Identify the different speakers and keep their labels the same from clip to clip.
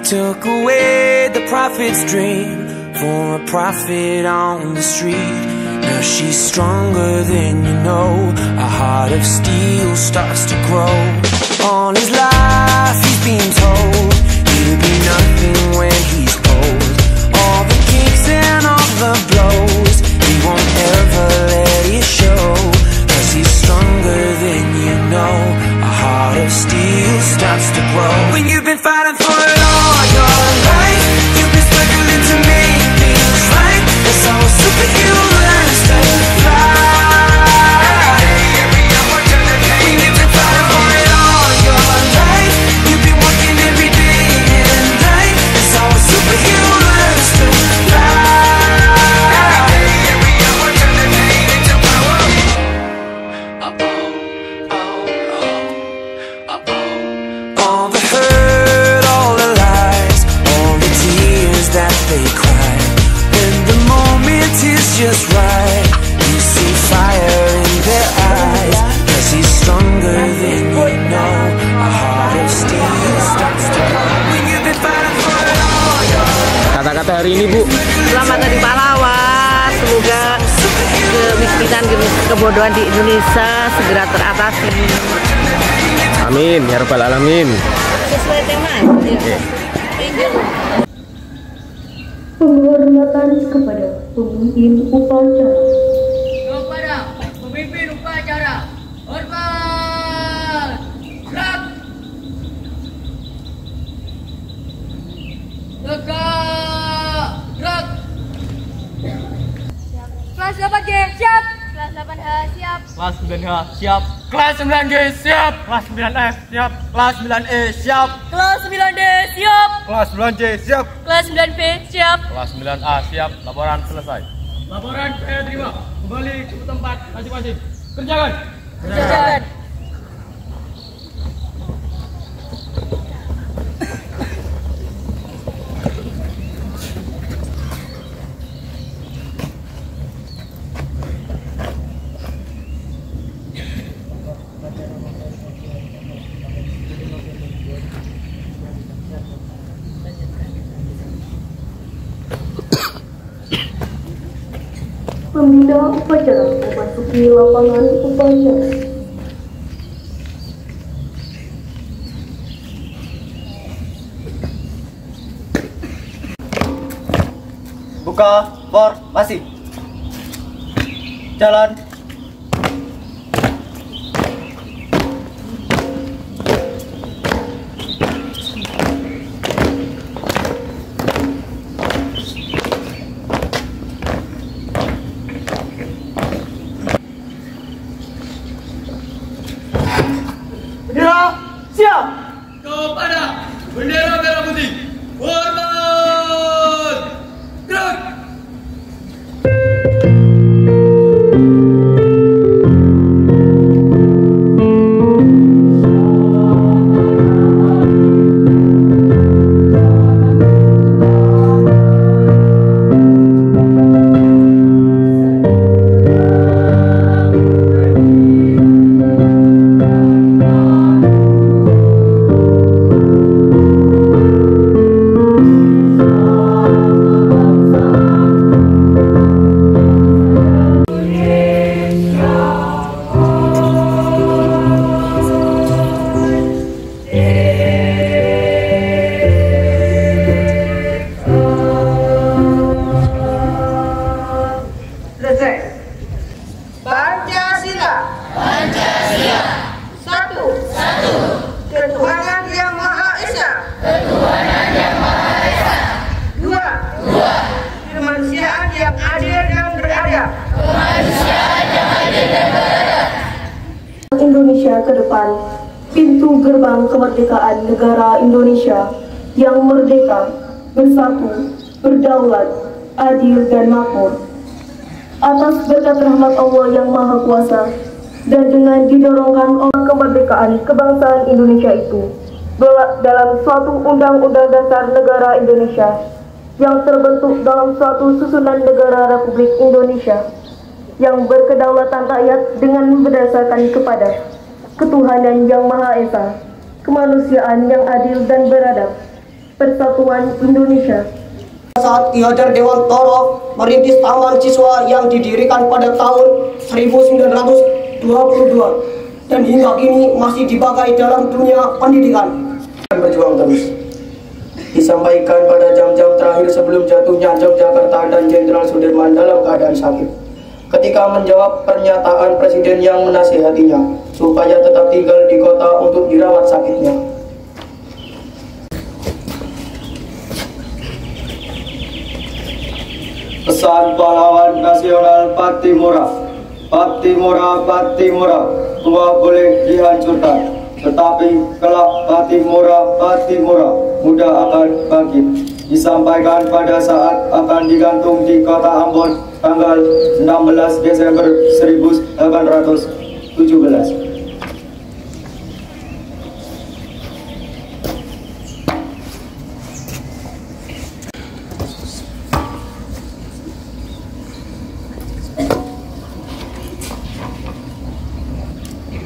Speaker 1: took away the prophet's dream for a prophet on the street. Now she's stronger than you know. A heart of steel starts to grow. All his life he's been told he'll be nothing when he's old. All the kicks and all the blows, he won't ever let it show. 'Cause he's stronger than you know. A heart of steel starts to grow. When you've been fighting for it all your life, you've been struggling to make things right. That's how a superhero learns to fly. When you've been fighting for it all your life, you've been working every day and night. That's how a superhero learns to fly. All the hurt, all the lies, all the tears that they cry. When the moment is just right, you see fire in their eyes. 'Cause he's stronger than you know. A heart of steel starts to grow. When you've been fighting for it all your life.
Speaker 2: Kata-kata hari ini, Bu.
Speaker 3: Selamat Hari Pahlawan. Semoga kemiskinan, kebodohan di Indonesia segera teratasi.
Speaker 2: Amin, ya rabbal alamin.
Speaker 3: Sesuai tema.
Speaker 2: Oke.
Speaker 4: Penghormatan kepada pemimpin upacara.
Speaker 5: Kepada pemimpin upacara, hormat. Gerak. Tegak. Gerak.
Speaker 6: Kelas 8G siap.
Speaker 5: Kelas 8H siap.
Speaker 7: Kelas 9H siap. Kelas 9G siap. Kelas 9F siap. Kelas 9E siap.
Speaker 6: Kelas 9D siap.
Speaker 7: Kelas 9C siap.
Speaker 6: Kelas 9B siap.
Speaker 7: Kelas 9A siap. Laporan selesai. Laporan saya terima. Kembali ke tempat masing-masing. Kerjakan.
Speaker 6: Kerjakan.
Speaker 4: Pembina upacara memasuki lapangan upacara.
Speaker 7: Buka formasi. Jalan. Bendera siap.
Speaker 5: Kepada bendera merah putih, hormat. Gerak.
Speaker 4: Indonesia ke depan, pintu gerbang kemerdekaan negara Indonesia yang merdeka, bersatu, berdaulat, adil dan makmur. Atas berkat rahmat Allah yang Maha Kuasa dan dengan didorongkan oleh kemerdekaan kebangsaan Indonesia itu dalam suatu undang-undang dasar negara Indonesia yang terbentuk dalam suatu susunan negara Republik Indonesia yang berkedaulatan rakyat dengan berdasarkan kepada ketuhanan yang Maha Esa, kemanusiaan yang adil dan beradab, Persatuan Indonesia.
Speaker 8: Saat Ki Hajar Dewantara merintis Taman Siswa yang didirikan pada tahun 1922 dan hingga kini masih dipakai dalam dunia pendidikan. Berjuang terus. Disampaikan pada jam-jam terakhir sebelum jatuhnya Yogyakarta dan Jenderal Sudirman dalam keadaan sakit. Ketika menjawab pernyataan presiden yang menasihatinya supaya tetap tinggal di kota untuk dirawat sakitnya. Pesan pahlawan nasional Pattimura. Pattimura, Pattimura, tua boleh dihancurkan, tetapi kelak Pattimura, Pattimura, muda akan bangkit. Disampaikan pada saat akan digantung di kota Ambon tanggal 16 Desember 1817.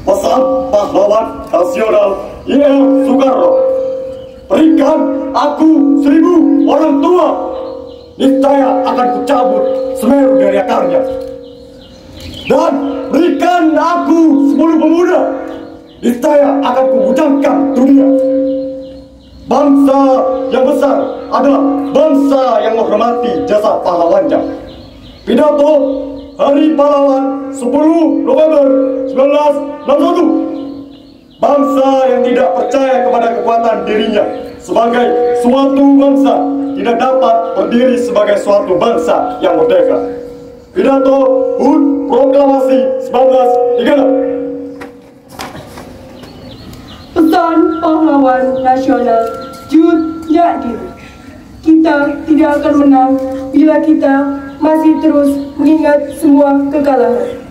Speaker 8: Pesan pahlawan nasional I.R. Soekarno. Berikan aku 1000 orang tua, niscaya akan kucabut Semeru dari akarnya. Dan berikan aku 10 pemuda, niscaya akan kubujangkan dunia. Bangsa yang besar adalah bangsa yang menghormati jasa pahlawannya. Pidato Hari Pahlawan 10 November 1961. Bangsa yang tidak percaya kepada kekuatan dirinya sebagai suatu bangsa tidak dapat berdiri sebagai suatu bangsa yang merdeka. Pidato HUT Proklamasi 1936.
Speaker 4: Pesan pahlawan nasional Jud Nyak-Dien. Kita tidak akan menang bila kita masih terus mengingat semua kekalahan.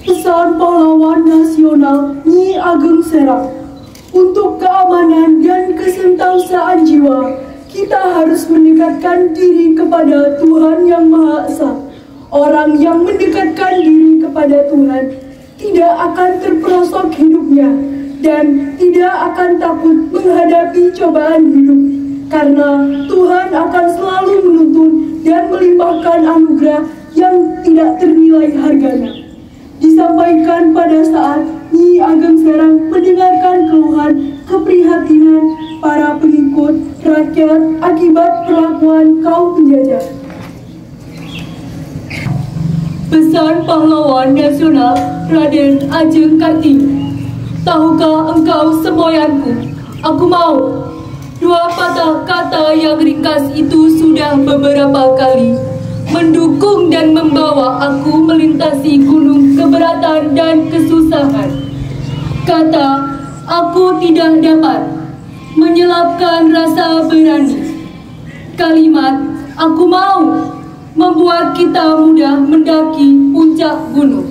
Speaker 4: Pesan pahlawan nasional Nyi Ageng Serang. Untuk keamanan dan kesentausaan jiwa, kita harus mendekatkan diri kepada Tuhan Yang Maha Esa. Orang yang mendekatkan diri kepada Tuhan tidak akan terperosok hidupnya dan tidak akan takut menghadapi cobaan hidup, karena Tuhan akan selalu menuntun dan melimpahkan anugerah yang tidak ternilai harganya. Disampaikan pada saat Nyi Ageng Serang mendengarkan keluhan keprihatinan para pengikut rakyat akibat perlakuan kaum penjajah. Pesan pahlawan nasional Raden Ajeng Kartini. Tahukah engkau semoyanku, aku mau. Dua patah kata yang ringkas itu sudah beberapa kali mendukung dan membawa aku melintasi gunung keberatan dan kesusahan. Kata, aku tidak dapat menyelapkan rasa berani. Kalimat, aku mau, membuat kita mudah mendaki puncak gunung.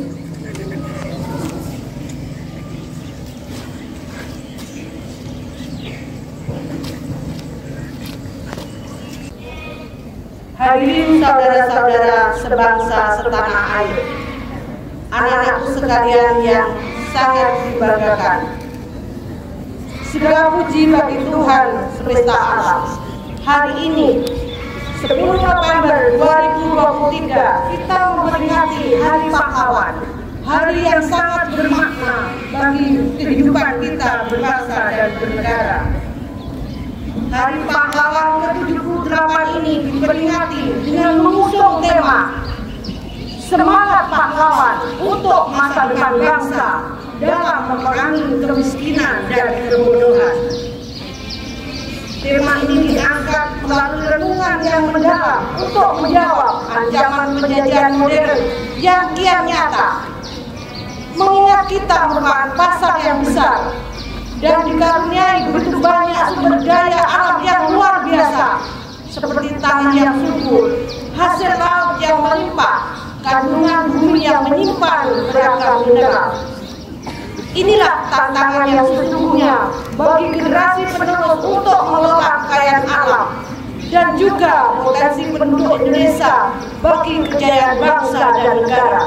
Speaker 3: Hadirin saudara-saudara sebangsa setanah air, anak-anakku sekalian yang sangat dibanggakan. Segala puji bagi Tuhan semesta alam. Hari ini 10 November 2023 kita memperingati Hari Pahlawan, hari yang sangat bermakna bagi kehidupan kita berbangsa dan bernegara. Hari Pahlawan ke-78 ini diperingati dengan mengusung tema Semangat Pahlawan untuk masa depan bangsa dalam memerangi kemiskinan dan kebodohan. Tema ini diangkat melalui renungan yang mendalam untuk menjawab ancaman penjajahan modern yang kian nyata. Mengingat kita merupakan pasar yang besar dan dikaruniai begitu banyak sumber daya alam yang luar biasa, seperti tanah yang subur, hasil laut yang melimpah, kandungan bumi yang menyimpan beragam mineral. Inilah tantangan yang sesungguhnya bagi generasi penerus untuk mengelola kekayaan alam dan juga potensi penduduk Indonesia bagi kejayaan bangsa dan negara.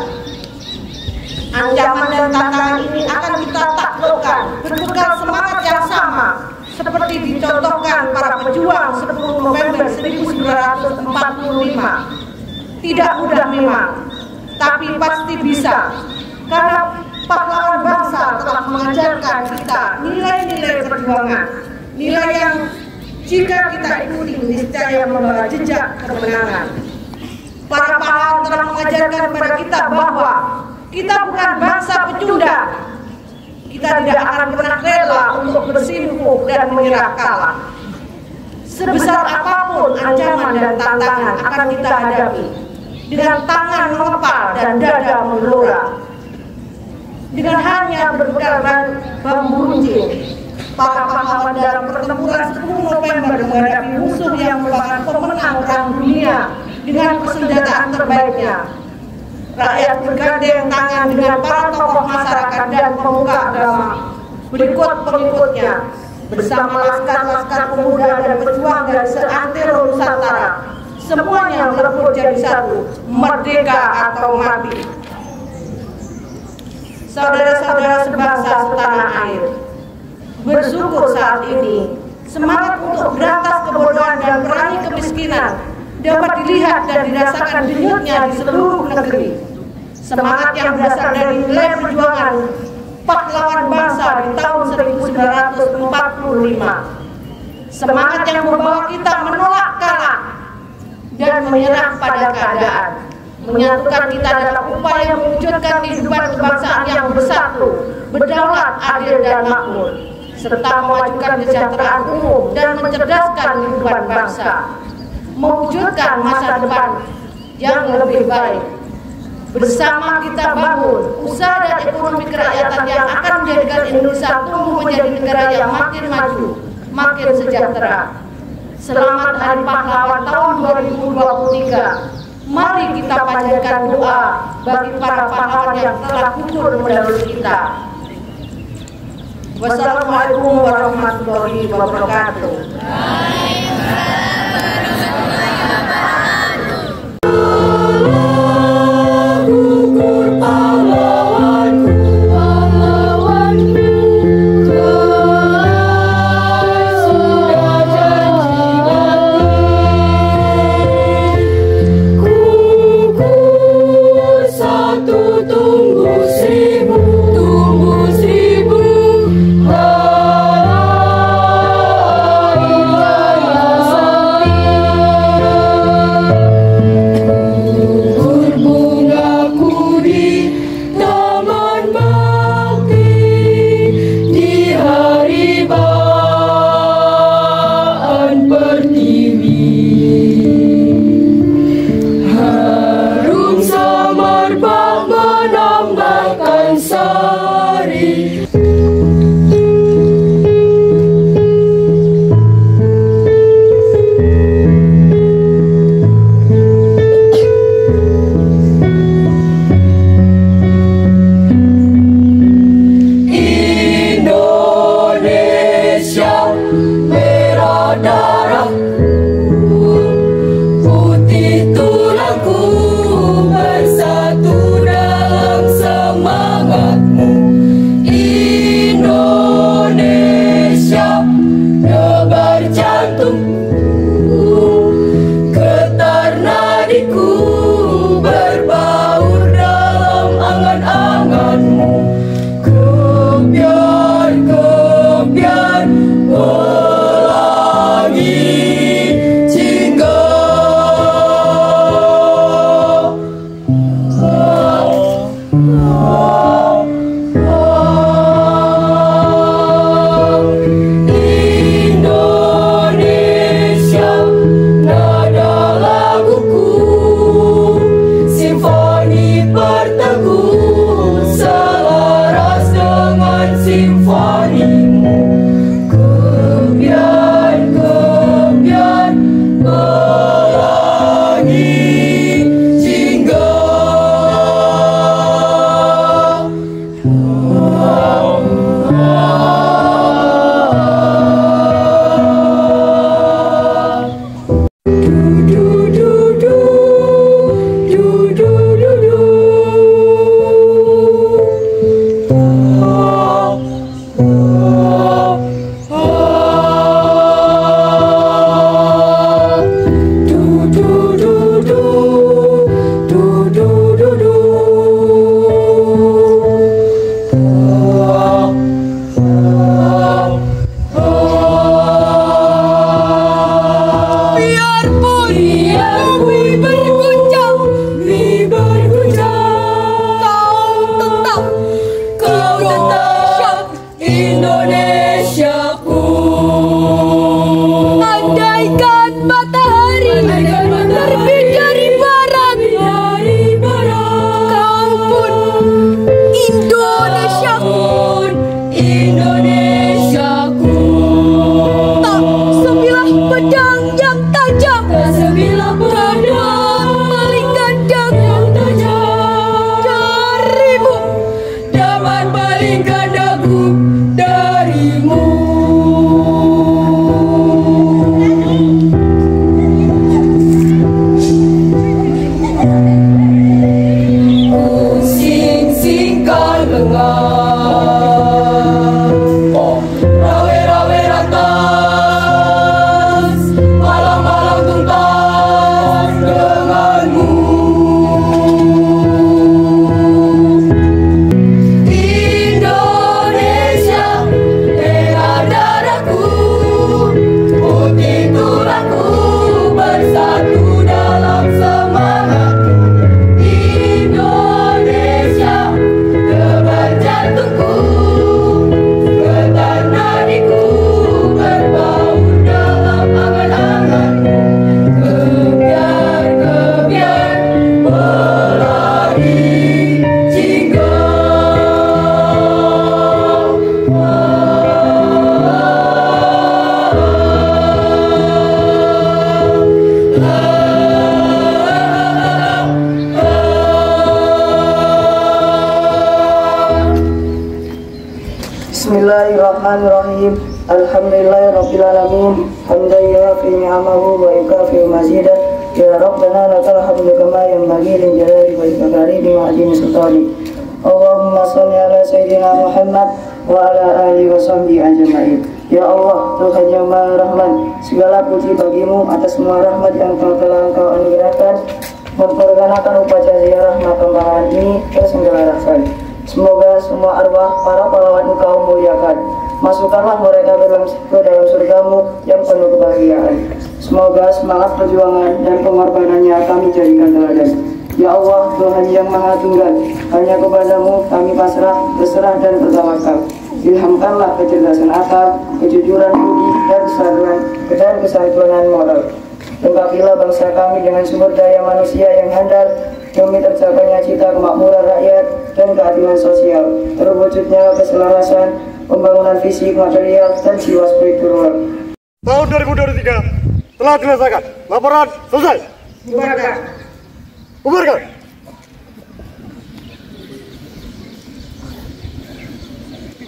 Speaker 3: Ancaman dan tantangan ini akan kita taklukkan berbekal semangat yang sama, seperti dicontohkan para pejuang 10 November 1945. Tidak mudah memang, tapi pasti bisa, karena pahlawan bangsa telah mengajarkan kita nilai-nilai perjuangan, nilai yang jika kita ikuti niscaya membawa jejak kemenangan. Para pahlawan telah mengajarkan kepada kita bahwa kita bukan bangsa pecundang. Kita tidak akan pernah rela untuk bersimpuh dan menyerah kalah. Sebesar apapun ancaman dan tantangan akan kita hadapi, dengan tangan mengepal dan dada menggelora. Dengan hanya berbekal bambu runcing, para pahlawan dalam pertempuran 10 November menghadapi musuh yang merupakan pemenang perang dunia dengan persenjataan terbaiknya. Rakyat bergandeng tangan dengan para tokoh masyarakat dan pemuka agama, berikut pengikutnya, bersama laskar-laskar pemuda dan pejuang dari seantero Nusantara. Semuanya melebur jadi satu, merdeka atau mati. Saudara-saudara sebangsa setanah air, bersyukur saat ini semangat untuk berantas kebodohan dan perangi kemiskinan dapat dilihat dan dirasakan denyutnya di seluruh negeri. Semangat yang berasal dari nilai perjuangan pahlawan bangsa di tahun 1945. Semangat yang membawa kita menolak kalah dan menyerah pada keadaan, menyatukan kita dalam upaya mewujudkan kehidupan kebangsaan yang bersatu, berdaulat, adil dan makmur, serta memajukan kesejahteraan umum dan mencerdaskan kehidupan bangsa, mewujudkan masa depan yang lebih baik. Bersama kita bangun usaha dan ekonomi kerakyatan yang akan menjadikan Indonesia tumbuh menjadi negara yang makin maju, makin sejahtera. Selamat Hari Pahlawan tahun 2023. Mari kita panjatkan doa bagi para pahlawan yang telah gugur mendahului kita. Wassalamualaikum warahmatullahi wabarakatuh.
Speaker 9: Tumbuh seribu, Bismillahirrahmanirrahim. Alhamdulillahirrabbilalamin. Hamdan yuwafi ni'amahu wa yukafi mazidah. Ya Rabbana lakal hamdu kama yanbaghi li jalali wajhika karimi wa azimi sultanik. Allahumma shalli ala sayyidina Muhammad wa ala alihi wa sahbihi ajma'in. Ya Allah, Tuhan yang Maha Rahman, segala puji bagimu atas semua rahmat yang telah Engkau anugerahkan, memperkenalkan upacara ziarah makam pahlawan ini terselenggarakan. Semoga semua arwah para pahlawan Engkau muliakan. Masukkanlah mereka ke dalam surgamu yang penuh kebahagiaan. Semoga semangat perjuangan dan pengorbanannya kami jadikan teladan. Ya Allah, Tuhan yang Maha Tunggal, hanya kepadamu kami berserah dan bertawakal. Ilhamkanlah kecerdasan akal, kejujuran budi, dan kesantunan moral. Lengkapilah bangsa kami dengan sumber daya manusia yang handal, demi tercapainya cita kemakmuran rakyat dan keadilan sosial, terwujudnya keselarasan, pembangunan fisik, material, dan jiwa spiritual.
Speaker 10: Tahun 2023 telah diselesaikan. Laporan selesai.
Speaker 3: Bubarkan.
Speaker 10: Bubarkan.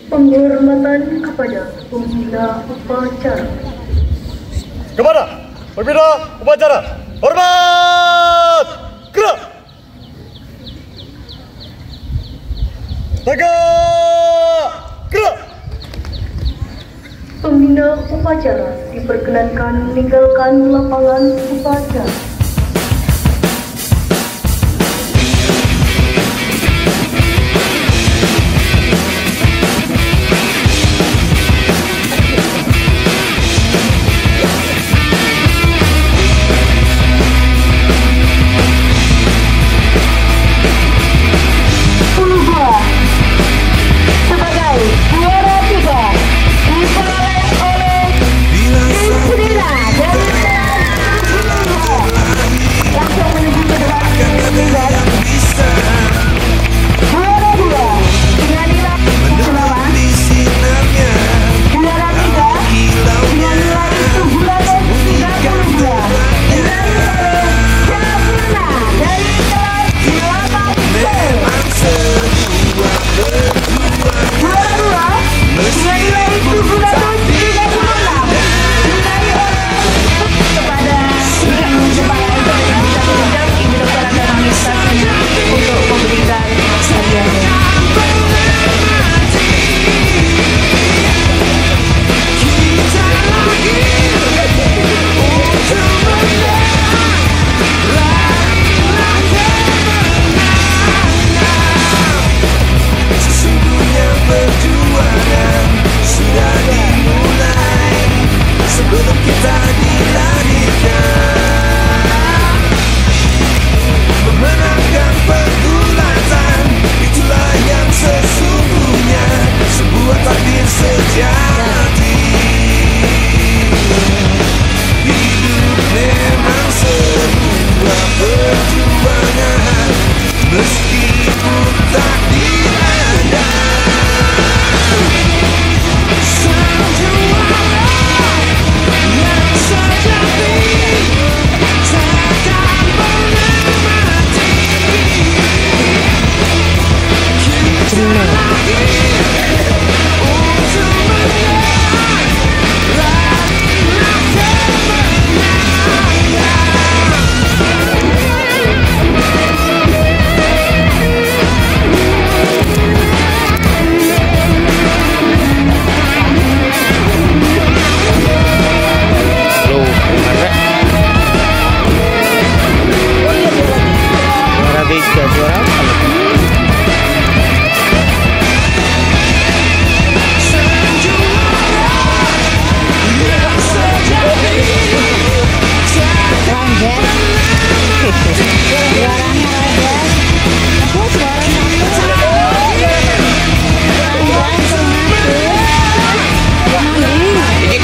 Speaker 4: Penghormatan kepada pembina upacara.
Speaker 10: Kepada pembina upacara, hormat, gerak. Tegak, gerak.
Speaker 4: Pembina upacara diperkenankan meninggalkan lapangan upacara.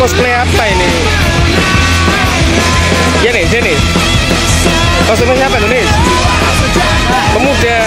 Speaker 2: Cosplay apa ini? Ya nih, sini. Kostumnya siapa nih? Pemuda.